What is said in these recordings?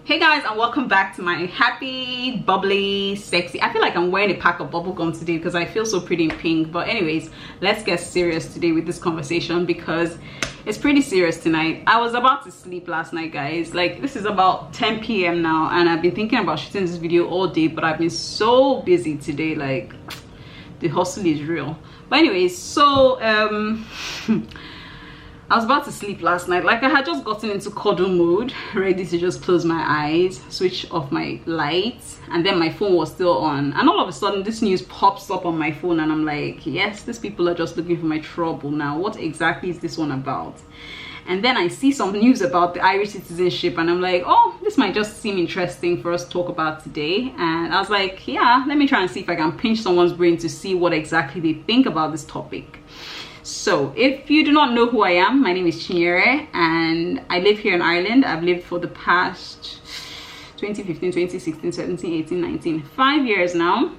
Hey guys, and welcome back to my happy, bubbly, sexy. I feel like I'm wearing a pack of bubble gum today because I feel so pretty in pink. But anyways, let's get serious today with this conversation because it's pretty serious tonight. I was about to sleep last night, guys. Like, this is about 10 p.m. now, and I've been thinking about shooting this video all day, but I've been so busy today. Like, the hustle is real. But anyways, so I was about to sleep last night. Like, I had just gotten into cuddle mode, ready to just close my eyes, switch off my lights, and then my phone was still on. And all of a sudden, this news pops up on my phone, and I'm like, yes, these people are just looking for my trouble now. What exactly is this one about? And then I see some news about the Irish citizenship, and I'm like, oh, this might just seem interesting for us to talk about today. And I was like, yeah, let me try and see if I can pinch someone's brain to see what exactly they think about this topic. So if you do not know who I am, my name is Chinyere and I live here in Ireland. I've lived for the past 2015, 2016, 17, 18, 19, 5 years now.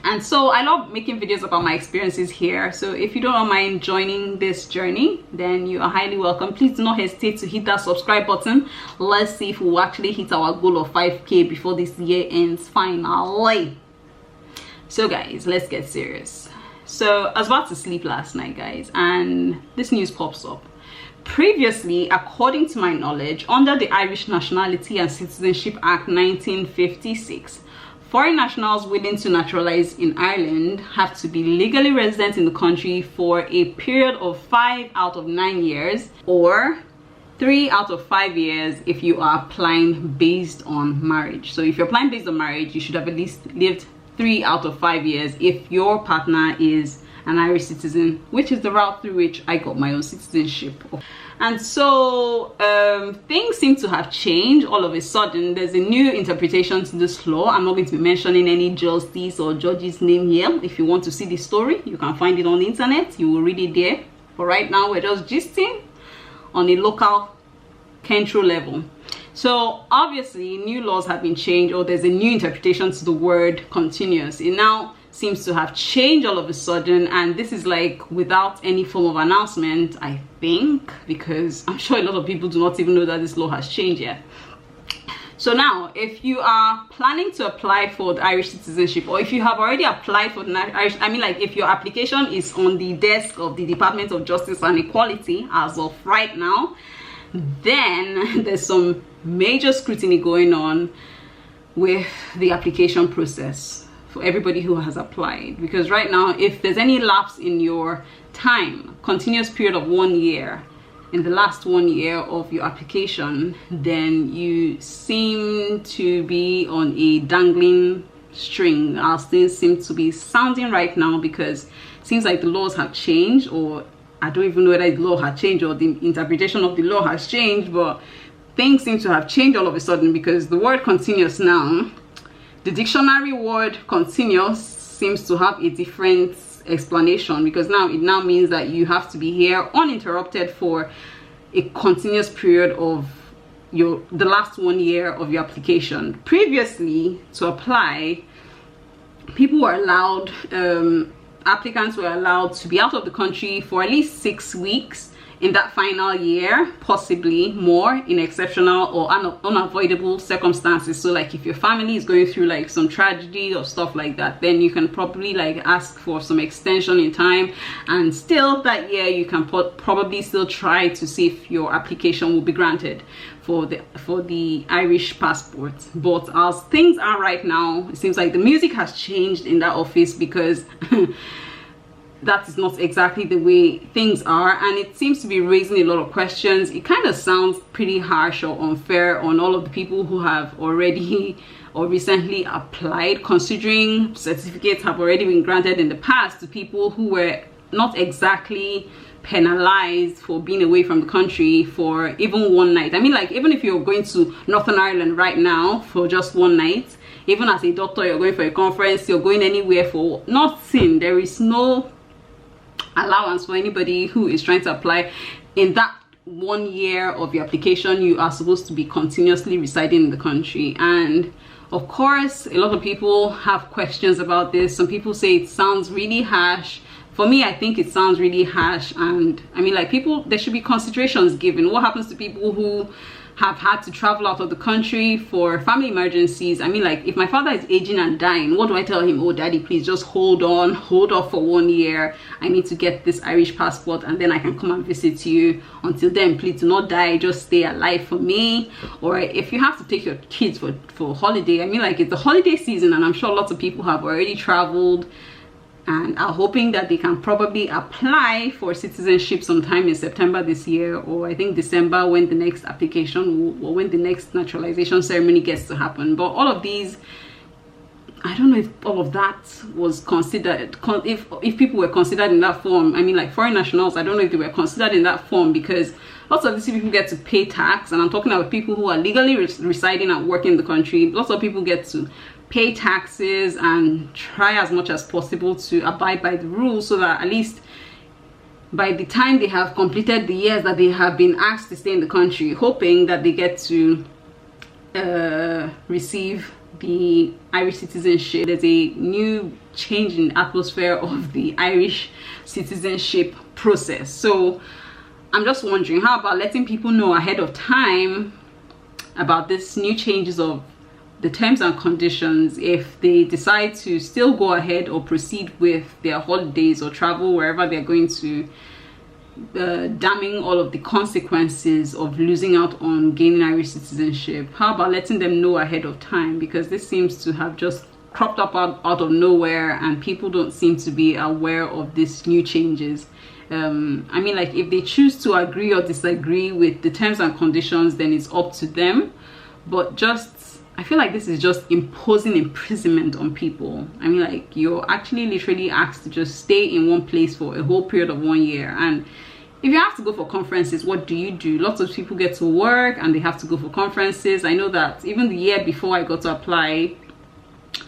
And so I love making videos about my experiences here. So if you don't mind joining this journey, then you are highly welcome. Please do not hesitate to hit that subscribe button. Let's see if we'll actually hit our goal of 5K before this year ends finally. So guys, let's get serious. So I was about to sleep last night, guys, and this news pops up. Previously, according to my knowledge, under the Irish Nationality and Citizenship Act 1956, foreign nationals willing to naturalize in Ireland have to be legally resident in the country for a period of 5 out of 9 years, or 3 out of 5 years if you are applying based on marriage. So if you're applying based on marriage, you should have at least lived 3 out of 5 years if your partner is an Irish citizen, which is the route through which I got my own citizenship. And so things seem to have changed all of a sudden. There's a new interpretation to this law. I'm not going to be mentioning any justice or judge's name here. If you want to see the story, you can find it on the internet. You will read it there. But right now, we're just gisting on a local control level. So obviously new laws have been changed, or there's a new interpretation to the word continuous. It now seems to have changed all of a sudden, and this is like without any form of announcement, I think, because I'm sure a lot of people do not even know that this law has changed yet. So now, if you are planning to apply for the Irish citizenship, or if you have already applied for the Irish, I mean, like if your application is on the desk of the Department of Justice and Equality as of right now, then there's some major scrutiny going on with the application process for everybody who has applied. Because right now, if there's any lapse in your time, continuous period of 1 year, in the last 1 year of your application, then you seem to be on a dangling string, as things seem to be sounding right now, because it seems like the laws have changed, or I don't even know whether the law had changed or the interpretation of the law has changed, but things seem to have changed all of a sudden, because the word continuous now, the dictionary word continuous seems to have a different explanation, because now it now means that you have to be here uninterrupted for a continuous period of the last 1 year of your application. Previously, to apply, people were allowed, applicants were allowed to be out of the country for at least 6 weeks in that final year, possibly more in exceptional or unavoidable circumstances. So like if your family is going through like some tragedy or stuff like that, then you can probably like ask for some extension in time, and still that year you can probably still try to see if your application will be granted for the Irish passport. But as things are right now, it seems like the music has changed in that office, because that is not exactly the way things are, and it seems to be raising a lot of questions. It kind of sounds pretty harsh or unfair on all of the people who have already or recently applied, considering certificates have already been granted in the past to people who were not exactly penalized for being away from the country for even 1 night. I mean, like, even if you're going to Northern Ireland right now for just 1 night, even as a doctor, you're going for a conference, you're going anywhere for nothing, there is no allowance for anybody who is trying to apply. In that 1 year of your application, you are supposed to be continuously residing in the country. And of course, a lot of people have questions about this. Some people say it sounds really harsh. For me, I think it sounds really harsh, and I mean, like, people, there should be considerations given. What happens to people who have had to travel out of the country for family emergencies. I mean, like, if my father is aging and dying, what do I tell him? Oh, daddy, please just hold off for 1 year. I need to get this Irish passport and then I can come and visit you. Until then, please do not die, just stay alive for me. Or if you have to take your kids for holiday, I mean, like, it's the holiday season and I'm sure lots of people have already traveled and are hoping that they can probably apply for citizenship sometime in September this year, or I think December, when the next application or when the next naturalization ceremony gets to happen. But all of these, I don't know if all of that was considered, if people were considered in that form. I mean, like, foreign nationals, I don't know if they were considered in that form, because lots of these people get to pay tax, and I'm talking about people who are legally residing and working in the country. Lots of people get to pay taxes and try as much as possible to abide by the rules, so that at least by the time they have completed the years that they have been asked to stay in the country, hoping that they get to receive the Irish citizenship. There's a new change in the atmosphere of the Irish citizenship process. So I'm just wondering, how about letting people know ahead of time about this new changes of the terms and conditions if they decide to still go ahead or proceed with their holidays or travel wherever they're going to, damning all of the consequences of losing out on gaining Irish citizenship. How about letting them know ahead of time, because this seems to have just cropped up out of nowhere and people don't seem to be aware of these new changes. I mean, like, if they choose to agree or disagree with the terms and conditions, then it's up to them, but just I feel like this is just imposing imprisonment on people. I mean, like, you're actually literally asked to just stay in one place for a whole period of 1 year. And if you have to go for conferences, what do? Lots of people get to work and they have to go for conferences. I know that even the year before I got to apply,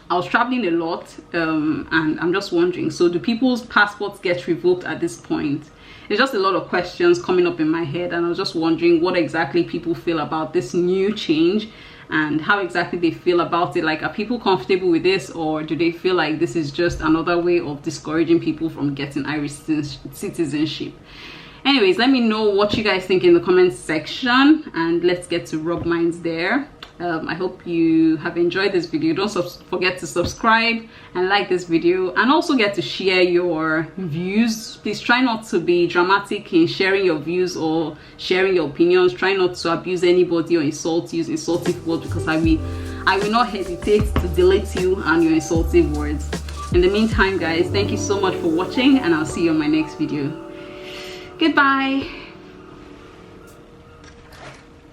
I was traveling a lot, and I'm just wondering, so do people's passports get revoked at this point? There's just a lot of questions coming up in my head, and I was just wondering what exactly people feel about this new change and how exactly they feel about it. Like, are people comfortable with this, or do they feel like this is just another way of discouraging people from getting Irish citizenship? Anyways, let me know what you guys think in the comments section, and let's get to rub minds there. I hope you have enjoyed this video. Don't forget to subscribe and like this video, and also get to share your views. Please try not to be dramatic in sharing your views or sharing your opinions. Try not to abuse anybody or use insultive words, because I will not hesitate to delete you and your insultive words. In the meantime, guys, thank you so much for watching, and I'll see you on my next video. Goodbye.